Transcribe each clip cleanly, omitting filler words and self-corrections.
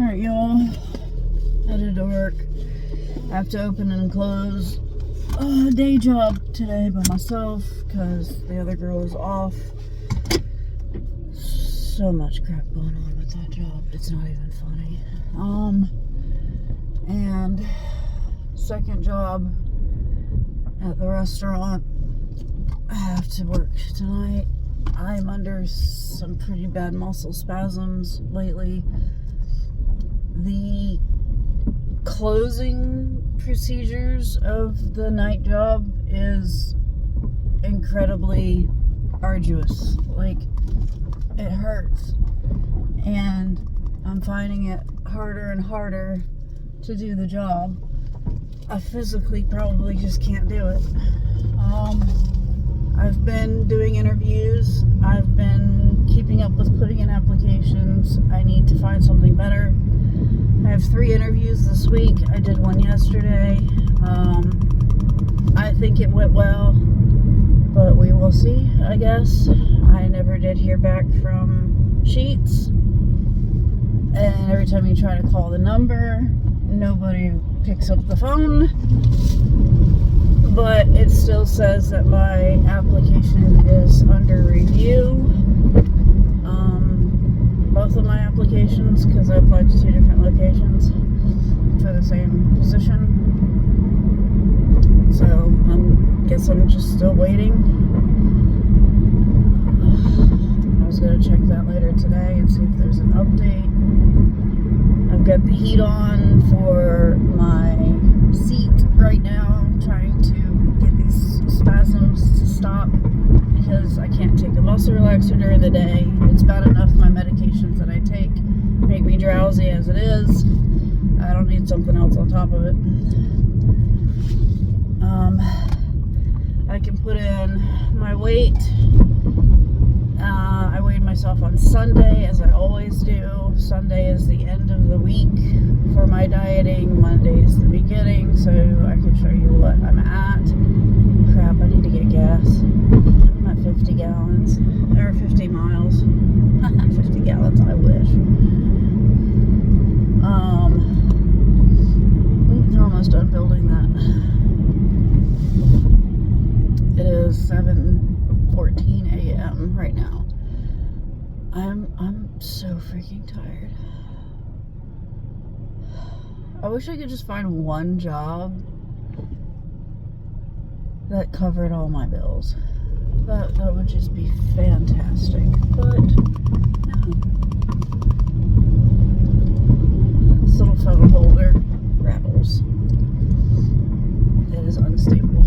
Alright, y'all. Headed to work. I have to open and close a day job today by myself because the other girl is off. So much crap going on with that job. It's not even funny. And second job at the restaurant. I have to work tonight. I'm under some pretty bad muscle spasms lately. The closing procedures of the night job is incredibly arduous. Like, it hurts. And I'm finding it harder and harder to do the job. I physically probably just can't do it. I've been doing interviews. I've been keeping up with putting in applications. I need to find something better. I have 3 interviews this week. I did one yesterday. I think it went well, but we will see, I guess. I never did hear back from Sheets. And every time you try to call the number, nobody picks up the phone. But it still says that my application is under review. Both of my applications, because I applied to 2 different locations for the same position. So I guess I'm just still waiting. I was going to check that later today and see if there's an update. I've got the heat on for my seat right now, trying to get these spasms to stop because I can't take a muscle relaxer during the day. It's bad enough my medications that I take make me drowsy as it is. I don't need something else on top of it. I can put in my weight. I weighed myself on Sunday, as I always do. Sunday is the end of the week for my dieting. Monday is the beginning, so I can show you what I'm at. Crap, I need to get gas. I'm at 50 gallons, or 50 miles. 50 gallons, I wish. They're almost done building that. It is 7:14 a.m. right now. I'm so freaking tired. I wish I could just find one job that covered all my bills. That would just be fantastic. But no. This little phone holder rattles. It is unstable.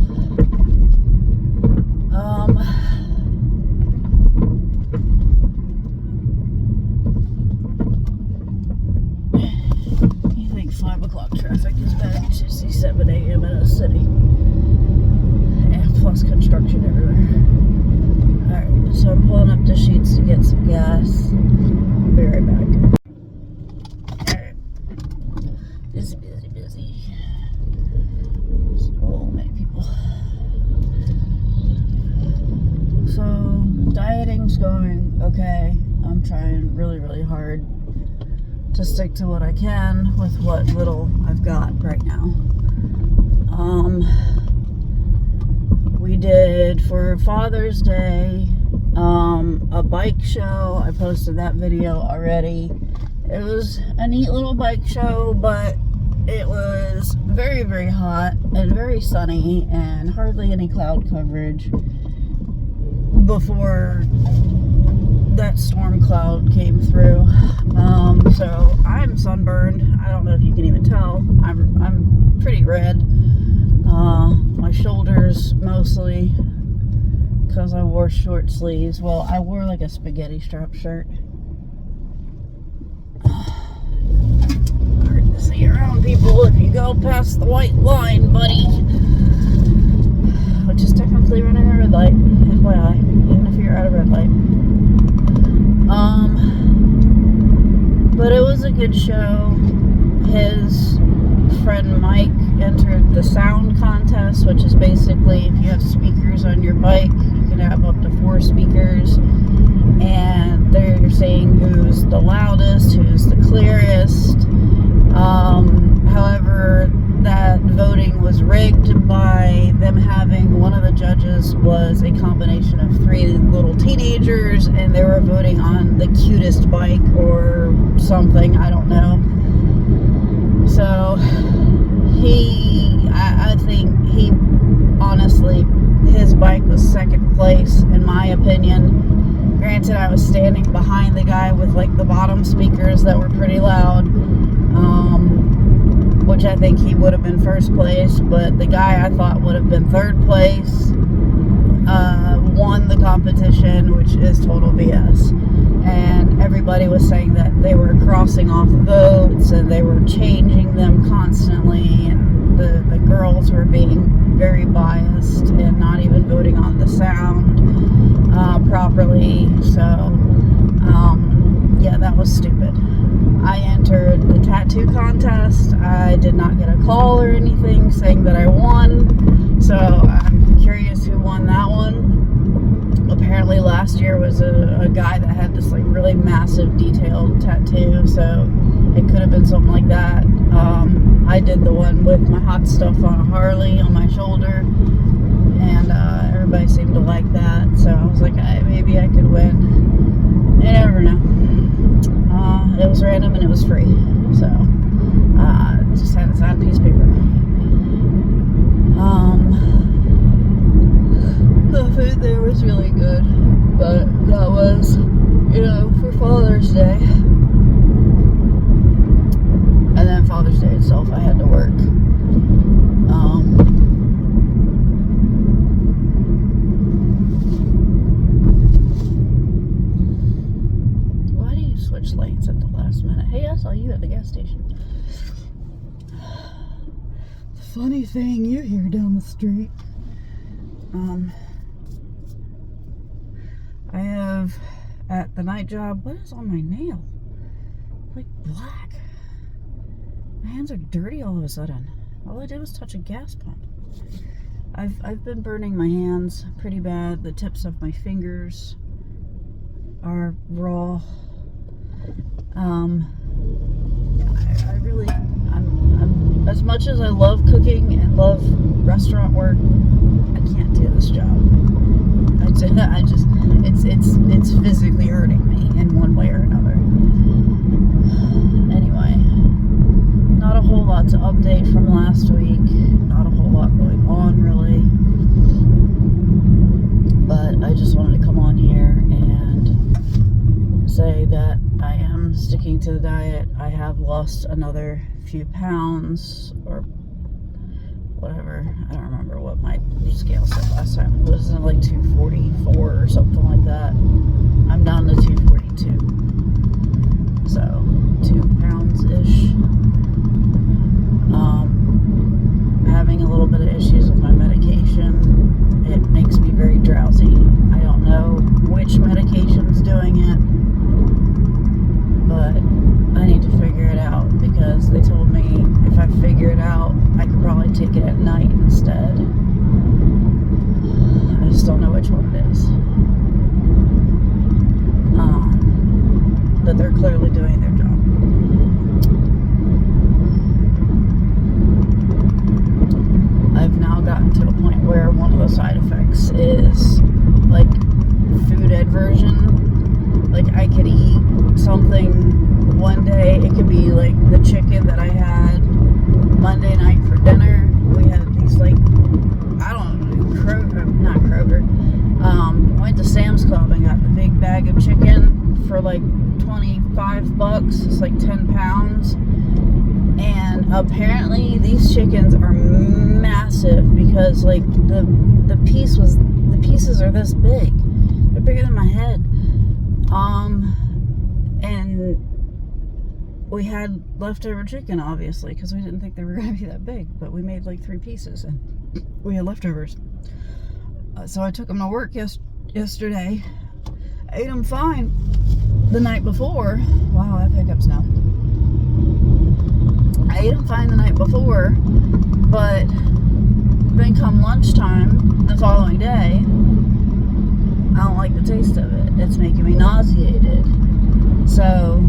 You think 5 o'clock traffic is bad? You should see 7 a.m. in a city. And plus construction everywhere. Alright, so I'm pulling up the Sheets to get some gas. I'll be right back. Alright. Busy. So many people. So, dieting's going okay. I'm trying really, really hard to stick to what I can with what little I've got right now. We did for Father's Day a bike show. I posted that video already. It was a neat little bike show, but it was very, very hot and very sunny and hardly any cloud coverage before that storm cloud came through. So I'm sunburned. I don't know if you can even tell. I'm pretty red. My shoulders mostly, because I wore short sleeves. Well, I wore like a spaghetti strap shirt. Hard to see around people if you go past the white line, buddy. Which is technically running a red light, FYI, even if you're at a red light. But it was a good show. His friend Mike entered the sound contest, which is basically if you have speakers on your bike, you can have up to 4 speakers, and they're saying who's the loudest, who's the clearest, was a combination of 3 little teenagers, and they were voting on the cutest bike or something, I don't know. So I think he honestly, his bike was second place in my opinion. Granted, I was standing behind the guy with like the bottom speakers that were pretty loud, which I think he would have been first place, but the guy I thought would have been third place won the competition, which is total BS. And everybody was saying that they were crossing off votes and they were changing them constantly, and the girls were being very biased and not even voting on the sound properly. So yeah, that was stupid. I entered the tattoo contest. I did not get a call or anything saying that I won, so I'm curious who won that one. Apparently last year was a guy that had this like really massive detailed tattoo, so it could have been something like that. I did the one with my hot stuff on a Harley on my shoulder, and everybody seemed to like that, so I was like, maybe I could win. You never know. It was random and it was free, so just had to sign a piece of paper. The food there was really good, but that was, for Father's Day. And then Father's Day itself, I had to work. Why do you switch lanes at the last minute? Hey, I saw you at the gas station. Funny thing you hear down the street. I have at the night job, what is on my nail? Like black. My hands are dirty all of a sudden. All I did was touch a gas pump. I've been burning my hands pretty bad. The tips of my fingers are raw. I really, I'm as much as I love cooking and love restaurant work, I can't do this job. I just it's physically hurting me in one way or another. Anyway, not a whole lot to update from last week. Not a whole lot going on really. But I just wanted to come on here and say that I am sticking to the diet. I have lost another few pounds or whatever. I don't remember what my scale said last time. It was like 244 or something like that. I'm down to 242. So 2 pounds-ish. Having a little bit of issues with my medication. It makes me very drowsy. I don't know which medication's doing it, but I need to figure it out, because they told me if I figure it out, I could probably take it at night instead. I just don't know which one it is. But they're clearly doing their job. I've now gotten to a point where one of the side effects is like food aversion. Like I could eat something one day. It could be like the chicken that I had Monday night for dinner. We had these like, I don't know, not Kroger. Went to Sam's Club and got the big bag of chicken for like $25. It's like 10 pounds. And apparently these chickens are massive, because like the pieces are this big. They're bigger than my head. And we had leftover chicken, obviously, because we didn't think they were going to be that big, but we made like 3 pieces and we had leftovers. So I took them to work yesterday. Ate them fine the night before. Wow, I have hiccups now. I ate them fine the night before, but then come lunchtime the following day, I don't like the taste of it. It's making me nauseated. So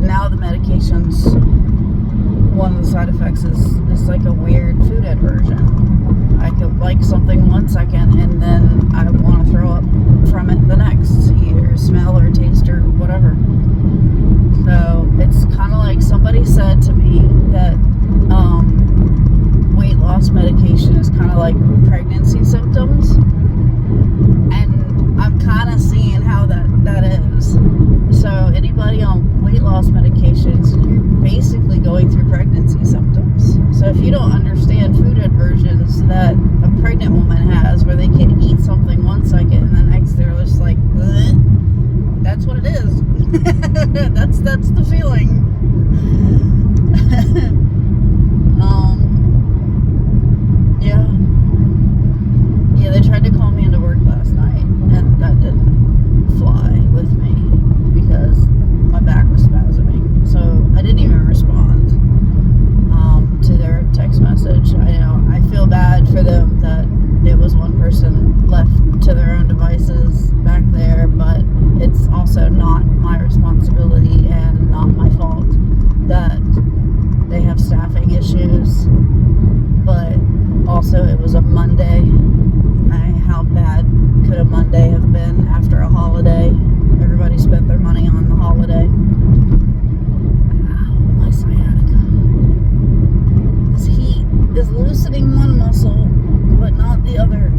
now the medication's one of the side effects is like a weird food aversion. I could like something 1 second and then I want to throw up from it the next, either smell or taste or whatever. So it's kind of like somebody said to me that weight loss medication is kind of like pregnancy symptoms, and I'm kind of seeing how that is. So anybody on weight loss medications, you're basically going through pregnancy symptoms. So if you don't understand food aversions that a pregnant woman has, where they can eat something 1 second and the next they're just like, bleh, that's what it is. that's the feeling. Yeah, they tried to call me into work last night, and that didn't fly with me because my back was spasming. So I didn't even respond to their text message. I know I feel bad for them that it was one person left to their own devices back there, but it's also not my responsibility and not my fault that they have staffing issues. But also it was a Monday. How bad could a Monday have been after a holiday? Everybody spent their money on the holiday. Ow, my sciatica. This heat is loosening one muscle, but not the other,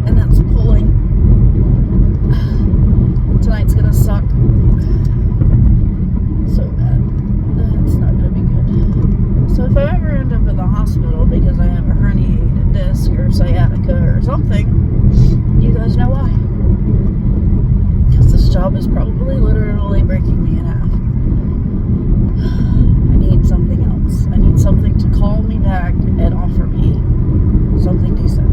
and that's pulling. Tonight's gonna suck so bad. That's not gonna be good. So if I ever end up in the hospital because I have a herniated disc or sciatica or something, you guys know why. Because this job is probably literally breaking me in half. I need something else. I need something to call me back and offer me something decent.